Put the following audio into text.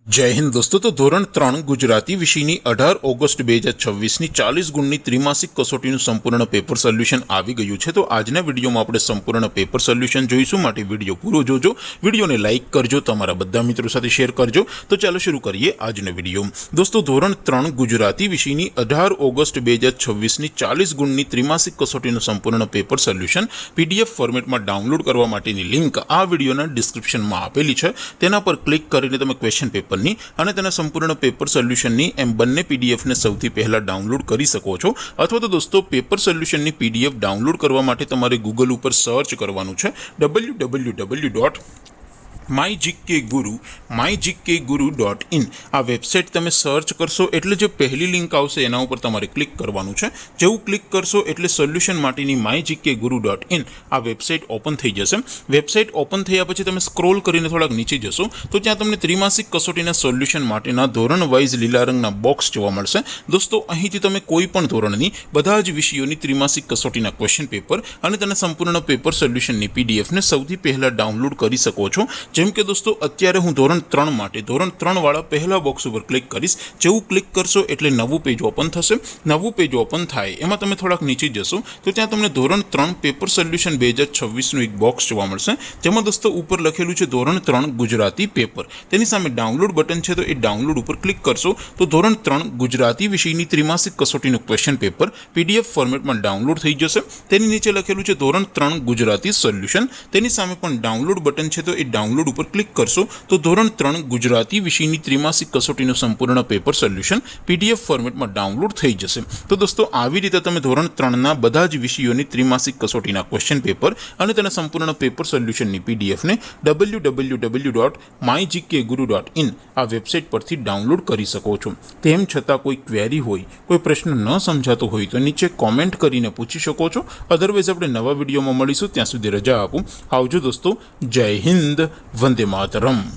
जय हिंद दोस्तों। तो धोरण 3 गुजराती विषयनी 18 ऑगस्ट 2026 40 गुणनी त्रिमासिक कसोटीનું સંપૂર્ણ પેપર સોલ્યુશન આવી ગયું છે। તો આજના વિડીયોમાં આપણે સંપૂર્ણ પેપર સોલ્યુશન જોઈશું, માટે વિડીયો પૂરો જોજો, વિડીયોને લાઇક કરજો, તમારા બધા મિત્રો સાથે શેર કરજો। તો ચાલો શરૂ કરીએ આજનો વિડીયો। દોસ્તો, ધોરણ 3 ગુજરાતી વિષયની 18 ઓગસ્ટ 2026 40 ગુણની ત્રિમાસિક કસોટીનું સંપૂર્ણ પેપર સોલ્યુશન પીડીએફ ફોર્મેટમાં ડાઉનલોડ કરવા માટેની લિંક આ વિડીયોના ડિસ્ક્રિપ્શનમાં આપેલી છે। તેના પર ક્લિક કરીને તમે ક્વેશ્ચન પેપર અને તેના સંપૂર્ણ પેપર સોલ્યુશનની એમ બંને પીડીએફને સૌથી પહેલા ડાઉનલોડ કરી શકો છો। અથવા તો દોસ્તો, પેપર સોલ્યુશનની પીડીએફ ડાઉનલોડ કરવા માટે તમારે ગૂગલ ઉપર સર્ચ કરવાનું છે www.mygkguru.in। આ વેબસાઇટ તમે સર્ચ કરશો એટલે જે પહેલી લિંક આવશે એના ઉપર તમારે ક્લિક કરવાનું છે। જેવું ક્લિક કરશો એટલે સોલ્યુશન માટેની mygkguru.in આ વેબસાઇટ ઓપન થઈ જશે। વેબસાઇટ ઓપન થયા પછી તમે સ્ક્રોલ કરીને થોડાક નીચે જશો તો ત્યાં તમને ત્રિમાસિક કસોટીના સોલ્યુશન માટેના ધોરણ વાઇઝ લીલા રંગના બોક્સ જોવા મળશે। દોસ્તો, અહીંથી તમે કોઈ પણ ધોરણની બધા જ વિષયોની ત્રિમાસિક કસોટીના ક્વેશ્ચન પેપર અને તેના સંપૂર્ણ પેપર સોલ્યુશનની પીડીએફને સૌથી પહેલા ડાઉનલોડ કરી શકો છો। જેમ કે દોસ્તો, અત્યારે હું ધોરણ 3 માટે ધોરણ 3 વાળા પહેલા બોક્સ ઉપર ક્લિક કરીશ। જેવું ક્લિક કરશો એટલે નવું પેજ ઓપન થશે। નવું પેજ ઓપન થાય એમાં તમે થોડાક નીચે જશો તો ત્યાં તમને ધોરણ 3 પેપર સોલ્યુશન 2026નું એક બોક્સ જોવા મળશે, જેમાં દોસ્તો ઉપર લખેલું છે ધોરણ 3 ગુજરાતી પેપર। તેની સામે ડાઉનલોડ બટન છે, તો એ ડાઉનલોડ ઉપર ક્લિક કરશો તો ધોરણ 3 ગુજરાતી વિષયની ત્રિમાસિક કસોટીનું ક્વેશ્ચન પેપર પીડીએફ ફોર્મેટમાં ડાઉનલોડ થઈ જશે। તેની નીચે લખેલું છે ધોરણ 3 ગુજરાતી સોલ્યુશન। તેની સામે પણ ડાઉનલોડ બટન છે, તો એ ડાઉનલોડ ઉપર ક્લિક કરશો તો ધોરણ 3 ગુજરાતી વિષયની ત્રિમાસિક કસોટીનું સંપૂર્ણ પેપર સોલ્યુશન પીડીએફ ફોર્મેટમાં ડાઉનલોડ થઈ જશે। તો દોસ્તો, આવી રીતે તમે ધોરણ 3ના બધા જ વિષયોની ત્રિમાસિક કસોટીના ક્વેશ્ચન પેપર અને તેના સંપૂર્ણ પેપર સોલ્યુશનની પીડીએફને www.mygkguru.in આ વેબસાઇટ પરથી ડાઉનલોડ કરી શકો છો। તેમ છતાં કોઈ ક્વેરી હોય, કોઈ પ્રશ્ન ન સમજાતો હોય તો નીચે કોમેન્ટ કરીને પૂછી શકો છો। અધરવાઇઝ આપણે નવા વિડીયોમાં મળીશું, ત્યાં સુધી રજા આપું। આવજો દોસ્તો, જય હિન્દ, વંદે માતરમ।